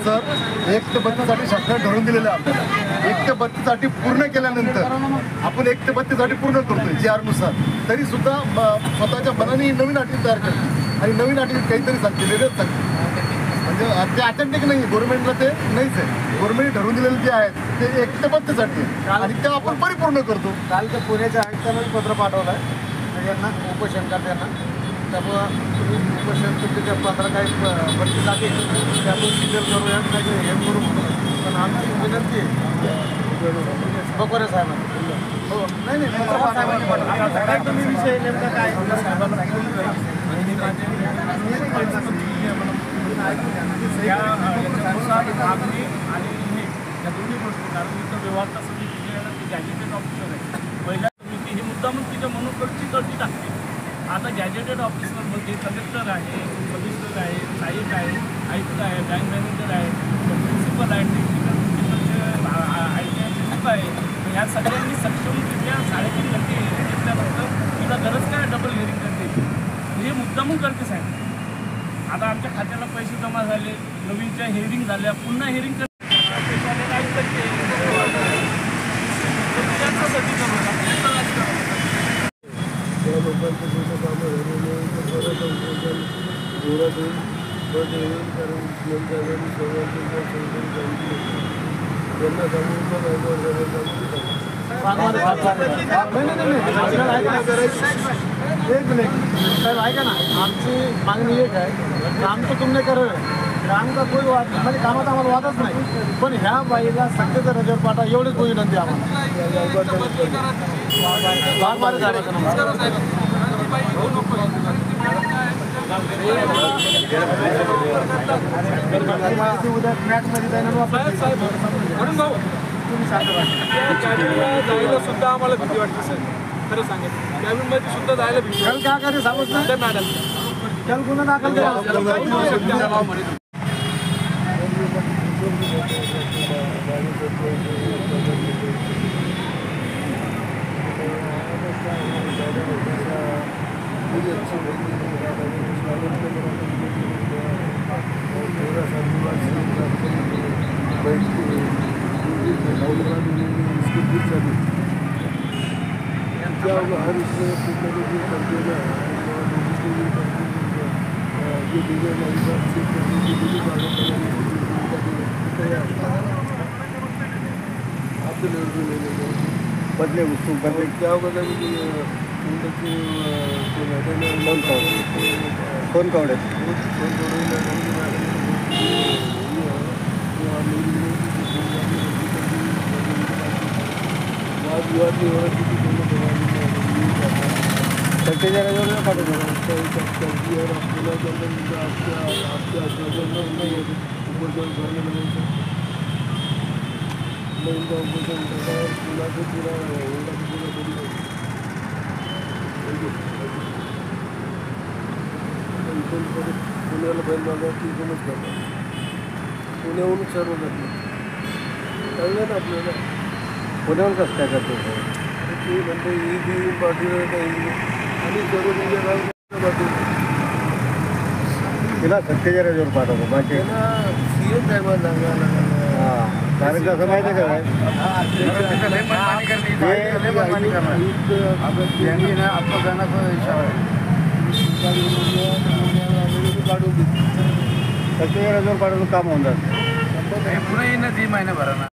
Sir 1 ते 32साठी शासनाने ठरवून दिलेलं आहे आपल्याला 1 ते 32साठी पूर्ण केल्यानंतर आपण 1 ते 32साठी पूर्ण करतोय GR नुसार तरी सुद्धा स्वतःच्या मनाने नवीन अटी तयार करते आणि नवीन अटी काहीतरी सांगते वेगळंच सांगते म्हणजे ते अथेंटिक नाही गव्हर्नमेंटला ते नाहीच आहे गव्हर्नमेंट ठरवून दिलेले जे आहेत ते 1 ते 32साठी आणि ते आपण परिपूर्ण करतो. काल तर पुण्याच्या आयुक्तांना पत्र पाठवलं आहे यांना उपोषणकर्त्यांना त्यामुळं तुम्ही उपोषण तुमच्या 15 काही भरतीसाठी त्यातून शिथिल करूया हे करू पण आमची विनंती आहे बकोरे साहेबांना हो नाही साहेबांनी तुम्ही विषय नेमका काय साहेबांना मागणी आणि या दोन्ही गोष्टी कारण इथं व्यवस्था सगळी तिथे गॅजेटेड ऑफिसर आहे पहिल्या समिती हे मुद्दामून तिच्या मनोकडची कळती टाकते. आता गॅजेटेड ऑफिसरमध्ये कलेक्टर आहे कमिशनर आहे साहेब आहे आयुक्त आहे बँक मॅनेजर आहे प्रिन्सिपल आहे टेक्निकल आय टी आय आहे ह्या सगळ्यांनी सक्षम तिथल्या 3.5 घंटे हेअरिंग घेतल्यानंतर तिला गरज काय डबल हेअरिंग करते हे मुद्दामून करते साहेब. आता आमच्या खात्याला पैसे जमा झाले नवीनच्या हेअरिंग झाल्या पुन्हा हेअरिंग एक मिनिट साहेब ऐका ना आमची मागणी एक आहे काम तर तुम्ही करावं काम का कोई वाद नाही म्हणजे कामात आम्हाला वादच नाही पण ह्या बाईला सत्तेचा रजेवर पाठवा एवढीच विनंती आम्हाला उद्या मॅचमध्ये जायला जायला सुद्धा आम्हाला भीती वाटते सर खरं सांगेल कॅबिनमध्ये सुद्धा जायला भीती कल काय करे सांगत नाही मॅडम कल गुन्हा दाखल करा हर इसमें बदले उसको बदले क्या होगा कौन कौन सत्तेच्या रजेवर पाठवतो पुण्याला बैल बाजार तिथूनच करतात पुण्याहून सर्व घडलं कळलं ना आपल्याला पुण्याहून कसं काय करतो ते म्हणते ईद पाठवलं काही आणि सर्व त्यांच्या पाठवलं तिला सत्तेच्या रजेवर पाठवतो बाकी सीएम साहेबांना सांगायला हां कारण कसं माहिती आहे का अपघाताचा इशारा काढून देते सत्तेच्या रजेवर पाठवून काम होऊन जातं पुन्हा येईन ना 3 महिन्याभरानं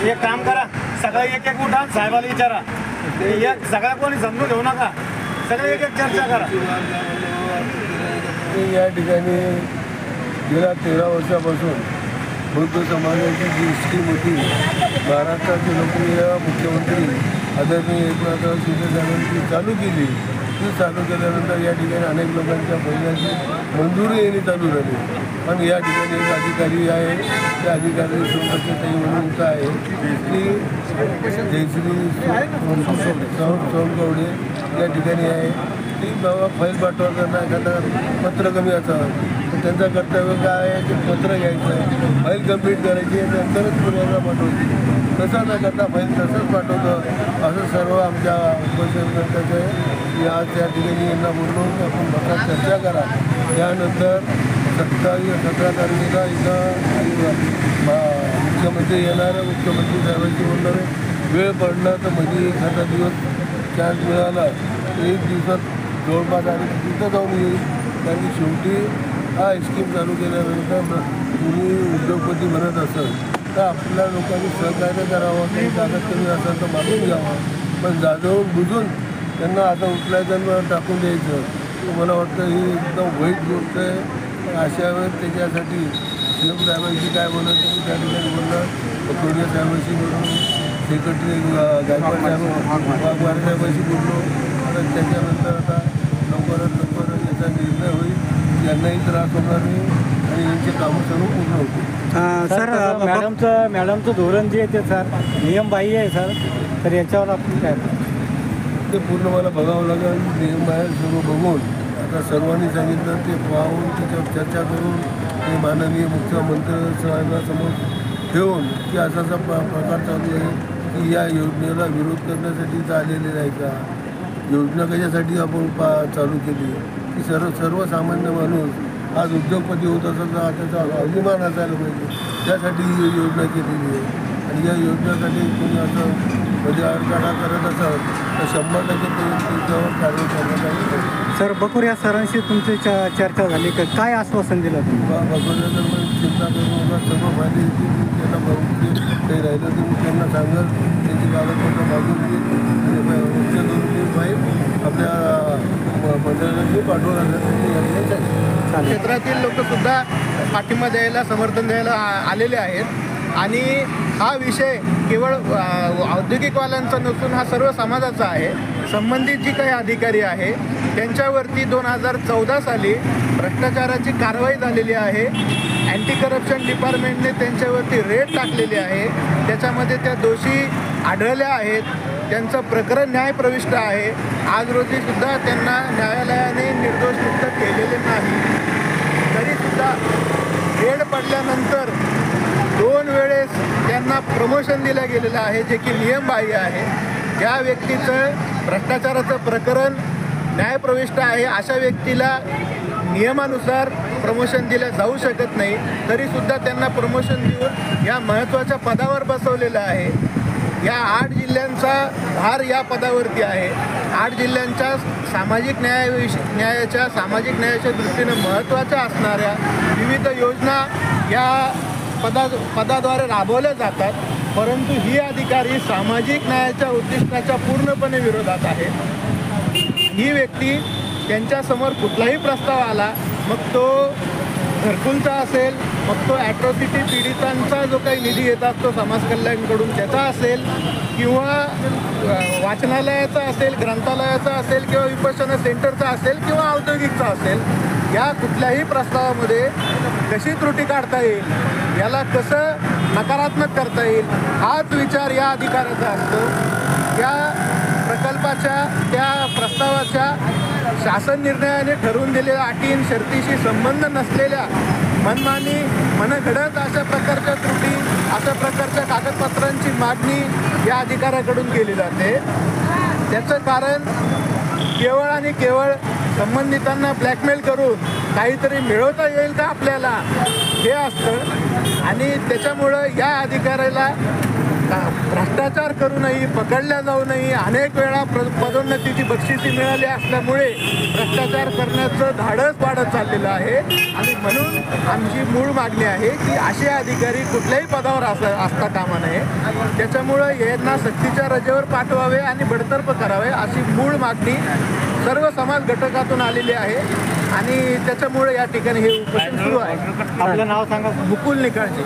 एक काम करा सगळं एक उठा साहेबाला विचारा एक सगळ्या कोणी समजून घेऊ नका सगळे एक चर्चा करा. या ठिकाणी गेल्या 13 वर्षापासून बौद्ध समाजाची जी स्कीम होती, महाराष्ट्राचे लोकप्रिय मुख्यमंत्री आदरणीय एकनाथराव शिंदे साहेबांनी चालू केली, ती चालू केल्यानंतर या ठिकाणी अनेक लोकांच्या महिन्याची मंजुरी येणे चालू झाली. पण या ठिकाणी एक अधिकारी आहे, त्या अधिकारी सोनताई म्हणून इथं आहे, ती जयश्री सोनकवडे या ठिकाणी आहे. ती बाबा फाईल पाठवताना एखादा पत्र कमी असावं, तर त्यांचं कर्तव्य काय आहे ते पत्र घ्यायचं, फाईल कंप्लीट करायची आणि नंतरच पुण्याला पाठवायची. तसं न करता फाईल तसंच पाठवतं असं सर्व आमच्या उपसरपंचाचं आहे. आज त्या ठिकाणी यांना बोलवून आपण बसा चर्चा करा. त्यानंतर 17 तारखेला इथं मुख्यमंत्री येणार आहे, मुख्यमंत्री साहेबांची बोलणार आहे. वेळ पडला तर मध्ये एखादा दिवस चान्स मिळाला तर 1 दिवसात जवळपास आणि तिथं जाऊन येईल. कारण शेवटी हा स्कीम चालू केल्यानंतर कुणी उद्योगपती म्हणत असेल तर आपल्या लोकांनी सहकार्य करावं, काही कागद कमी असेल तर मागून घ्यावं. पण जाणून बुजून त्यांना आता उचलायचं टाकून द्यायचं मला वाटतं ही एकदम वाईट गोष्ट आहे. अशा वेळेस त्याच्यासाठी सीएम साहेबांशी काय बोलायचं मी त्या ठिकाणी बोलणार, पटोडिया साहेबांशी बोललो, सेक्रेटरी गायकवाड साहेब वाघवारे साहेबांशी बोललो. आता त्याच्यानंतर आता लवकरात लवकर याचा निर्णय होईल, यांनाही त्रास होणार नाही आणि यांचे कामं सर्व पूर्ण होतील. सर मॅडमचं धोरण जे आहे ते सर नियमबाह्य आहे सर, तर याच्यावर आपण काय ते पूर्ण मला बघावं लागेल. नियम आहे सर्व बघून आता सर्वांनी सांगितलं ते पाहून त्याच्यावर चर्चा करून ते माननीय मुख्यमंत्री साहेबांसमोर ठेवून की असा प्रकार चालू आहे की या योजनेला विरोध करण्यासाठी आलेले नाही का, योजना कशासाठी आपण चालू केली की सर्वसामान्य माणूस आज उद्योगपती होत असेल तर त्याचा अभिमान असायला पाहिजे, त्यासाठी ही योजना केलेली आहे. आणि या योजनेसाठी कोणी असं म्हणजे अडथळा करत असाल तर 100% त्याच्यावर कारवाई करण्यात आली. सर बकुरिया सरांशी तुमची चर्चा झाली का, काय आश्वासन दिलं तुम्ही? बकुरिया तर चिंता करू नका, सर्व फायदे येतील. त्यांना काही राहिलं तर मी त्यांना सांगेल, त्यांची कागदपत्र मागून घेईल आणि मुख्य करून फाईल आपल्या मंडळाला पाठवून क्षेत्रातील लोकसुद्धा पाठिंबा द्यायला समर्थन द्यायला आलेले आहेत. आणि हा विषय केवळ औद्योगिकवाल्यांचा नसून हा सर्व समाजाचा आहे. संबंधित जी काही अधिकारी आहे त्यांच्यावरती 2014 साली भ्रष्टाचाराची कारवाई झालेली आहे. अँटी करप्शन डिपार्टमेंटने त्यांच्यावरती रेड टाकलेली आहे. त्याच्यामध्ये त्या दोषी आढळल्या आहेत, त्यांचं प्रकरण न्यायप्रविष्ट आहे. आज रोजीसुद्धा त्यांना न्यायालयाने निर्दोष मुक्त केलेले नाही. तरीसुद्धा रेड पडल्यानंतर 2 वेळेस त्यांना प्रमोशन दिलं गेलेलं आहे, जे की नियमबाह्य आहे. ज्या व्यक्तीचं भ्रष्टाचाराचं प्रकरण न्यायप्रविष्ट आहे अशा व्यक्तीला नियमानुसार प्रमोशन दिलं जाऊ शकत नाही. तरीसुद्धा त्यांना प्रमोशन देऊन या महत्त्वाच्या पदावर बसवलेलं आहे. या 8 जिल्ह्यांचा भार या पदावरती आहे. 8 जिल्ह्यांच्या सामाजिक न्यायाच्या दृष्टीनं महत्त्वाच्या असणाऱ्या विविध योजना या पदाद्वारे राबवल्या जातात. परंतु ही अधिकारी सामाजिक न्यायाच्या उद्दिष्टाच्या पूर्णपणे विरोधात आहे. ही व्यक्ती त्यांच्यासमोर कुठलाही प्रस्ताव आला, मग तो घरकुलचा असेल, मग तो ॲट्रॉसिटी पीडितांचा जो काही निधी येत असतो समाज कल्याणकडून त्याचा असेल, किंवा वाचनालयाचा असेल, ग्रंथालयाचा असेल, किंवा विपश्यना सेंटरचा असेल, किंवा औद्योगिकचा असेल, या कुठल्याही प्रस्तावामध्ये कशी त्रुटी काढता येईल, याला कसं नकारात्मक करता येईल, हाच विचार या अधिकाऱ्याचा असतो. त्या प्रकल्पाच्या त्या प्रस्तावाच्या शासन निर्णयाने ठरवून दिलेल्या अटी शर्तीशी संबंध नसलेल्या मनमानी मनगडत अशा प्रकारच्या त्रुटी, अशा प्रकारच्या कागदपत्रांची मागणी या अधिकाऱ्याकडून केली जाते. त्याचं कारण केवळ आणि केवळ संबंधितांना ब्लॅकमेल करून काहीतरी मिळवता येईल का आपल्याला, हे असतं. आणि त्याच्यामुळं या अधिकाऱ्याला भ्रष्टाचार करूनही पकडल्या जाऊनही अनेक वेळा पदोन्नतीची बक्षिसी मिळाली असल्यामुळे भ्रष्टाचार करण्याचं धाडस वाढत चाललेलं आहे. आणि म्हणून आमची मूळ मागणी आहे की असे अधिकारी कुठल्याही पदावर असता कामा नये. त्याच्यामुळं यांना सक्तीच्या रजेवर पाठवावे आणि बडतर्फ करावे अशी मूळ मागणी सर्व समाज घटकातून आलेली आहे. आणि त्याच्यामुळे या ठिकाणी हे उपोषण सुरू आहे. आपलं नाव सांगा. मुकुल निकाळजे.